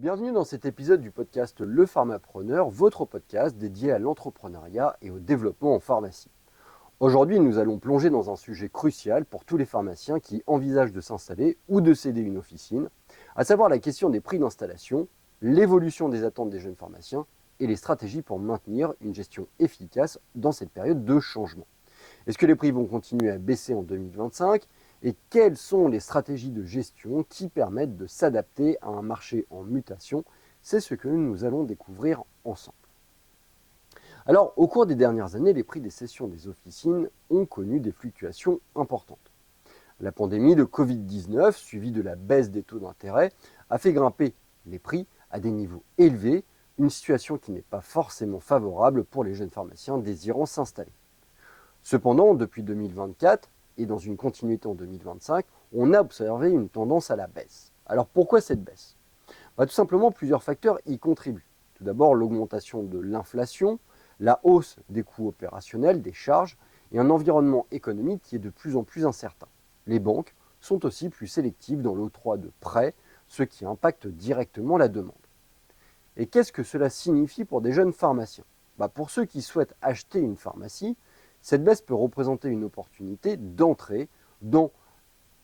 Bienvenue dans cet épisode du podcast Le Pharmapreneur, votre podcast dédié à l'entrepreneuriat et au développement en pharmacie. Aujourd'hui, nous allons plonger dans un sujet crucial pour tous les pharmaciens qui envisagent de s'installer ou de céder une officine, à savoir la question des prix d'installation, l'évolution des attentes des jeunes pharmaciens et les stratégies pour maintenir une gestion efficace dans cette période de changement. Est-ce que les prix vont continuer à baisser en 2025 ? Et quelles sont les stratégies de gestion qui permettent de s'adapter à un marché en mutation? C'est ce que nous allons découvrir ensemble. Alors, au cours des dernières années, les prix des cessions des officines ont connu des fluctuations importantes. La pandémie de Covid-19, suivie de la baisse des taux d'intérêt, a fait grimper les prix à des niveaux élevés, une situation qui n'est pas forcément favorable pour les jeunes pharmaciens désirant s'installer. Cependant, depuis 2024, et dans une continuité en 2025, on a observé une tendance à la baisse. Alors pourquoi cette baisse ? Tout simplement, plusieurs facteurs y contribuent. Tout d'abord, l'augmentation de l'inflation, la hausse des coûts opérationnels, des charges, et un environnement économique qui est de plus en plus incertain. Les banques sont aussi plus sélectives dans l'octroi de prêts, ce qui impacte directement la demande. Et qu'est-ce que cela signifie pour des jeunes pharmaciens ? Pour ceux qui souhaitent acheter une pharmacie, cette baisse peut représenter une opportunité d'entrer dans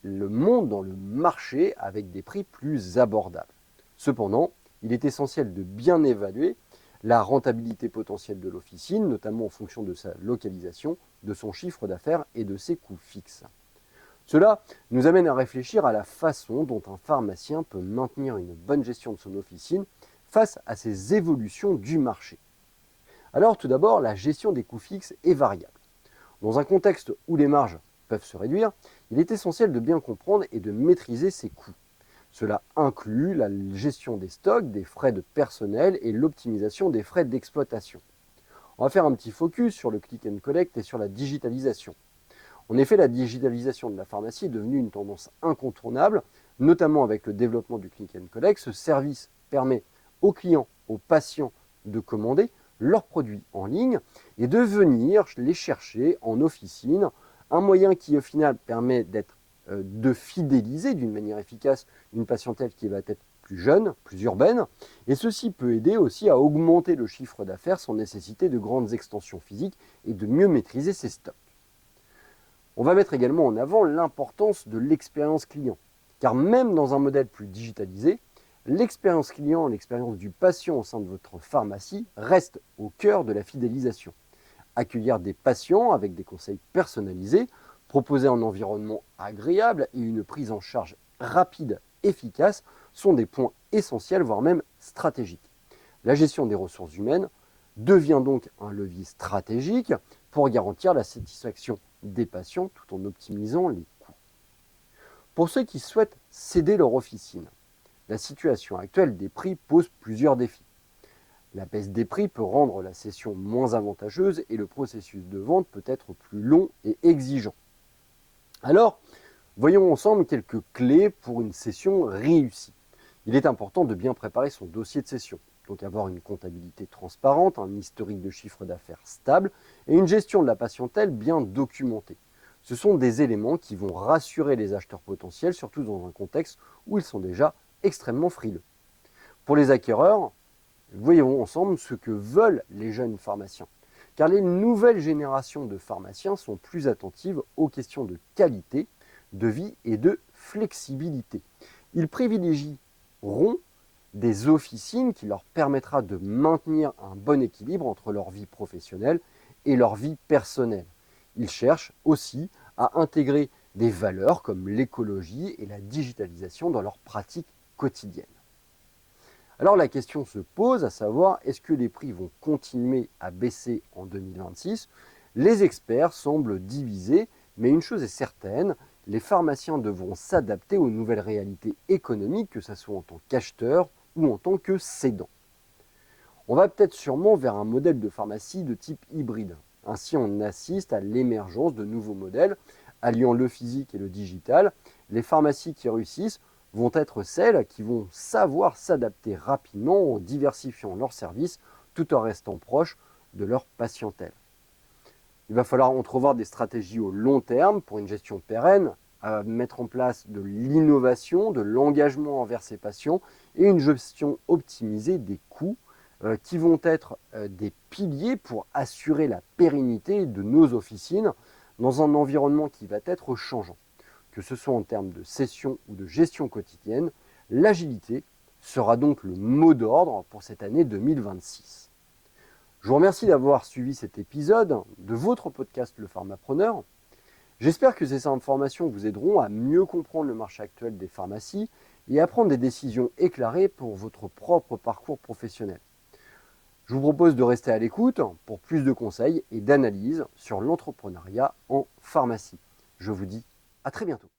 le monde, dans le marché, avec des prix plus abordables. Cependant, il est essentiel de bien évaluer la rentabilité potentielle de l'officine, notamment en fonction de sa localisation, de son chiffre d'affaires et de ses coûts fixes. Cela nous amène à réfléchir à la façon dont un pharmacien peut maintenir une bonne gestion de son officine face à ces évolutions du marché. Alors tout d'abord, la gestion des coûts fixes est variable. Dans un contexte où les marges peuvent se réduire, il est essentiel de bien comprendre et de maîtriser ses coûts. Cela inclut la gestion des stocks, des frais de personnel et l'optimisation des frais d'exploitation. On va faire un petit focus sur le click and collect et sur la digitalisation. En effet, la digitalisation de la pharmacie est devenue une tendance incontournable, notamment avec le développement du click and collect. Ce service permet aux clients, aux patients de commander leurs produits en ligne et de venir les chercher en officine, un moyen qui au final permet de fidéliser d'une manière efficace une patientèle qui va être plus jeune, plus urbaine, et ceci peut aider aussi à augmenter le chiffre d'affaires sans nécessiter de grandes extensions physiques et de mieux maîtriser ses stocks. On va mettre également en avant l'importance de l'expérience client, car même dans un modèle plus digitalisé, l'expérience client, l'expérience du patient au sein de votre pharmacie reste au cœur de la fidélisation. Accueillir des patients avec des conseils personnalisés, proposer un environnement agréable et une prise en charge rapide, efficace, sont des points essentiels, voire même stratégiques. La gestion des ressources humaines devient donc un levier stratégique pour garantir la satisfaction des patients tout en optimisant les coûts. Pour ceux qui souhaitent céder leur officine, la situation actuelle des prix pose plusieurs défis. La baisse des prix peut rendre la cession moins avantageuse et le processus de vente peut être plus long et exigeant. Alors, voyons ensemble quelques clés pour une cession réussie. Il est important de bien préparer son dossier de cession, donc avoir une comptabilité transparente, un historique de chiffre d'affaires stable et une gestion de la patientèle bien documentée. Ce sont des éléments qui vont rassurer les acheteurs potentiels, surtout dans un contexte où ils sont déjà extrêmement frileux. Pour les acquéreurs, voyons ensemble ce que veulent les jeunes pharmaciens. Car les nouvelles générations de pharmaciens sont plus attentives aux questions de qualité, de vie et de flexibilité. Ils privilégieront des officines qui leur permettra de maintenir un bon équilibre entre leur vie professionnelle et leur vie personnelle. Ils cherchent aussi à intégrer des valeurs comme l'écologie et la digitalisation dans leurs pratiques quotidiennes. Alors la question se pose à savoir, est-ce que les prix vont continuer à baisser en 2026 ? Les experts semblent divisés, mais une chose est certaine, les pharmaciens devront s'adapter aux nouvelles réalités économiques, que ce soit en tant qu'acheteurs ou en tant que cédants. On va peut-être sûrement vers un modèle de pharmacie de type hybride. Ainsi, on assiste à l'émergence de nouveaux modèles, alliant le physique et le digital. Les pharmacies qui réussissent vont être celles qui vont savoir s'adapter rapidement en diversifiant leurs services tout en restant proches de leur patientèle. Il va falloir entrevoir des stratégies au long terme pour une gestion pérenne, à mettre en place de l'innovation, de l'engagement envers ses patients et une gestion optimisée des coûts qui vont être des piliers pour assurer la pérennité de nos officines dans un environnement qui va être changeant. Que ce soit en termes de session ou de gestion quotidienne, l'agilité sera donc le mot d'ordre pour cette année 2026. Je vous remercie d'avoir suivi cet épisode de votre podcast Le Pharmapreneur. J'espère que ces informations vous aideront à mieux comprendre le marché actuel des pharmacies et à prendre des décisions éclairées pour votre propre parcours professionnel. Je vous propose de rester à l'écoute pour plus de conseils et d'analyses sur l'entrepreneuriat en pharmacie. Je vous dis à très bientôt.